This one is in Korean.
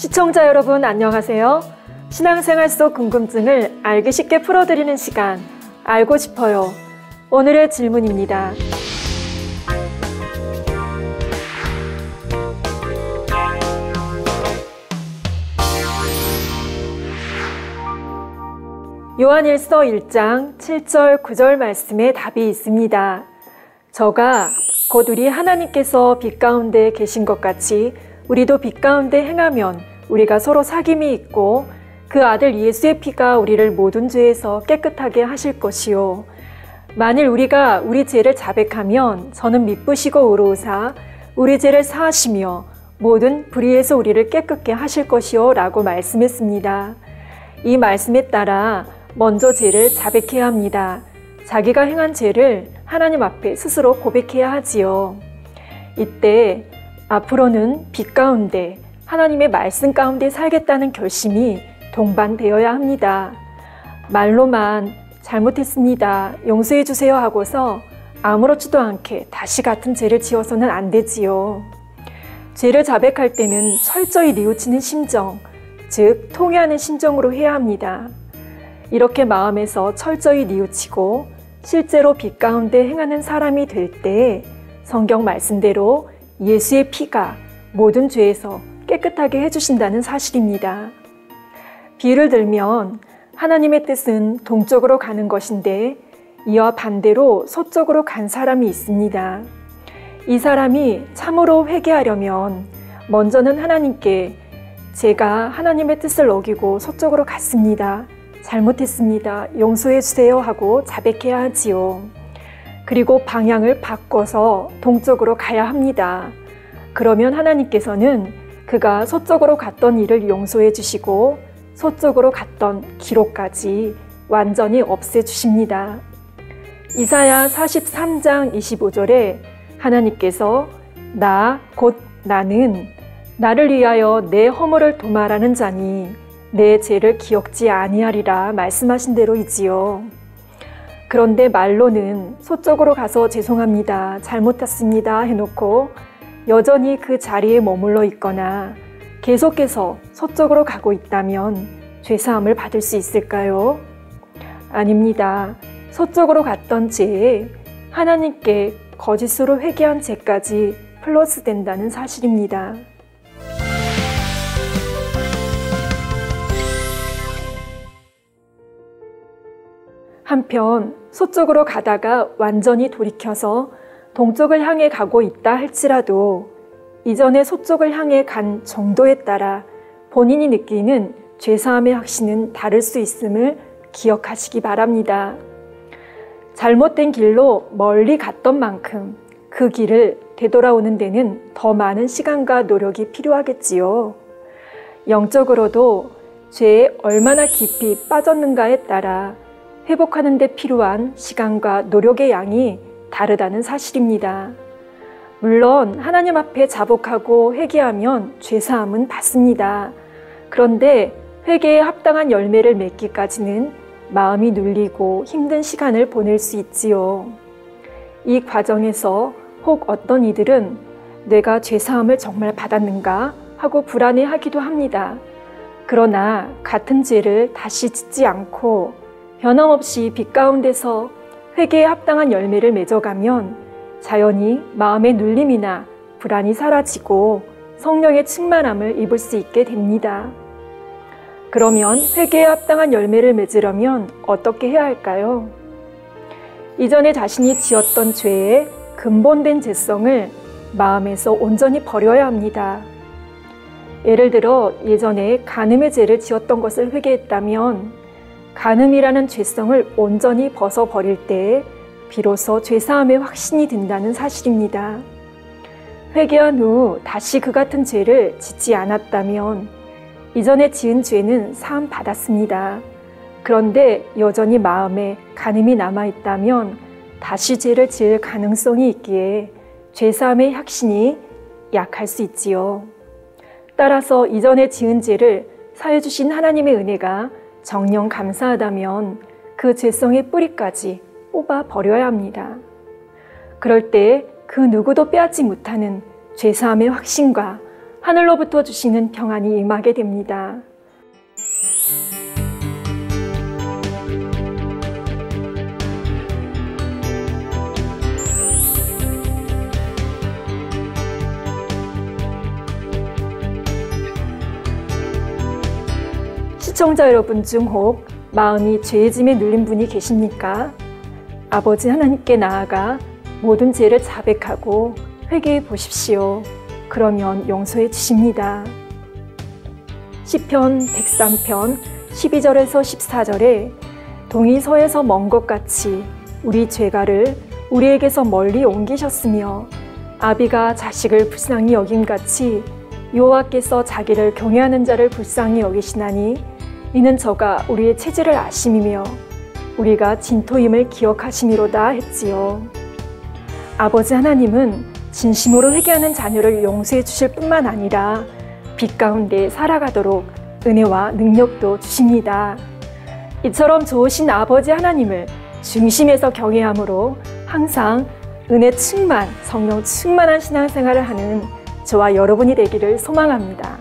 시청자 여러분 안녕하세요. 신앙생활 속 궁금증을 알기 쉽게 풀어드리는 시간, 알고 싶어요. 오늘의 질문입니다. 요한일서 1장 7절 9절 말씀에 답이 있습니다. 저가 곧 우리 하나님께서 빛 가운데 계신 것 같이 우리도 빛 가운데 행하면 우리가 서로 사귐이 있고 그 아들 예수의 피가 우리를 모든 죄에서 깨끗하게 하실 것이요. 만일 우리가 우리 죄를 자백하면 저는 미쁘시고 의로우사 우리 죄를 사하시며 모든 불의에서 우리를 깨끗게 하실 것이요 라고 말씀했습니다. 이 말씀에 따라 먼저 죄를 자백해야 합니다. 자기가 행한 죄를 하나님 앞에 스스로 고백해야 하지요. 이때 앞으로는 빛 가운데 하나님의 말씀 가운데 살겠다는 결심이 동반되어야 합니다. 말로만 잘못했습니다, 용서해 주세요 하고서 아무렇지도 않게 다시 같은 죄를 지어서는 안 되지요. 죄를 자백할 때는 철저히 뉘우치는 심정, 즉 통회하는 심정으로 해야 합니다. 이렇게 마음에서 철저히 뉘우치고 실제로 빛 가운데 행하는 사람이 될 때 성경 말씀대로 예수의 피가 모든 죄에서 깨끗하게 해주신다는 사실입니다. 비유를 들면 하나님의 뜻은 동쪽으로 가는 것인데 이와 반대로 서쪽으로 간 사람이 있습니다. 이 사람이 참으로 회개하려면 먼저는 하나님께 제가 하나님의 뜻을 어기고 서쪽으로 갔습니다, 잘못했습니다, 용서해 주세요 하고 자백해야 하지요. 그리고 방향을 바꿔서 동쪽으로 가야 합니다. 그러면 하나님께서는 그가 서쪽으로 갔던 일을 용서해 주시고 서쪽으로 갔던 기록까지 완전히 없애 주십니다. 이사야 43장 25절에 하나님께서 곧 나는 나를 위하여 내 허물을 도말하는 자니 내 죄를 기억지 아니하리라 말씀하신 대로이지요. 그런데 말로는 서쪽으로 가서 죄송합니다, 잘못했습니다 해놓고 여전히 그 자리에 머물러 있거나 계속해서 서쪽으로 가고 있다면 죄사함을 받을 수 있을까요? 아닙니다. 서쪽으로 갔던 죄에 하나님께 거짓으로 회개한 죄까지 플러스 된다는 사실입니다. 한편 서쪽으로 가다가 완전히 돌이켜서 동쪽을 향해 가고 있다 할지라도 이전에 서쪽을 향해 간 정도에 따라 본인이 느끼는 죄사함의 확신은 다를 수 있음을 기억하시기 바랍니다. 잘못된 길로 멀리 갔던 만큼 그 길을 되돌아오는 데는 더 많은 시간과 노력이 필요하겠지요. 영적으로도 죄에 얼마나 깊이 빠졌는가에 따라 회복하는 데 필요한 시간과 노력의 양이 다르다는 사실입니다. 물론 하나님 앞에 자복하고 회개하면 죄사함은 받습니다. 그런데 회개에 합당한 열매를 맺기까지는 마음이 눌리고 힘든 시간을 보낼 수 있지요. 이 과정에서 혹 어떤 이들은 내가 죄사함을 정말 받았는가 하고 불안해하기도 합니다. 그러나 같은 죄를 다시 짓지 않고 변함없이 빛 가운데서 회개에 합당한 열매를 맺어가면 자연히 마음의 눌림이나 불안이 사라지고 성령의 충만함을 입을 수 있게 됩니다. 그러면 회개에 합당한 열매를 맺으려면 어떻게 해야 할까요? 이전에 자신이 지었던 죄의 근본된 죄성을 마음에서 온전히 버려야 합니다. 예를 들어 예전에 간음의 죄를 지었던 것을 회개했다면 간음이라는 죄성을 온전히 벗어버릴 때에 비로소 죄사함의 확신이 든다는 사실입니다. 회개한 후 다시 그 같은 죄를 짓지 않았다면 이전에 지은 죄는 사함 받았습니다. 그런데 여전히 마음에 간음이 남아있다면 다시 죄를 지을 가능성이 있기에 죄사함의 확신이 약할 수 있지요. 따라서 이전에 지은 죄를 사해 주신 하나님의 은혜가 정녕 감사하다면 그 죄성의 뿌리까지 뽑아 버려야 합니다. 그럴 때 그 누구도 빼앗지 못하는 죄사함의 확신과 하늘로부터 주시는 평안이 임하게 됩니다. 시청자 여러분 중 혹 마음이 죄의 짐에 눌린 분이 계십니까? 아버지 하나님께 나아가 모든 죄를 자백하고 회개해 보십시오. 그러면 용서해 주십니다. 시편 103편 12절에서 14절에 동이 서에서 먼 것 같이 우리 죄가를 우리에게서 멀리 옮기셨으며 아비가 자식을 불쌍히 여김같이 여호와께서 자기를 경외하는 자를 불쌍히 여기시나니 이는 저가 우리의 체질을 아심이며 우리가 진토임을 기억하심이로다 했지요. 아버지 하나님은 진심으로 회개하는 자녀를 용서해 주실 뿐만 아니라 빛 가운데 살아가도록 은혜와 능력도 주십니다. 이처럼 좋으신 아버지 하나님을 중심에서 경외함으로 항상 은혜 충만, 성령 충만한 신앙생활을 하는 저와 여러분이 되기를 소망합니다.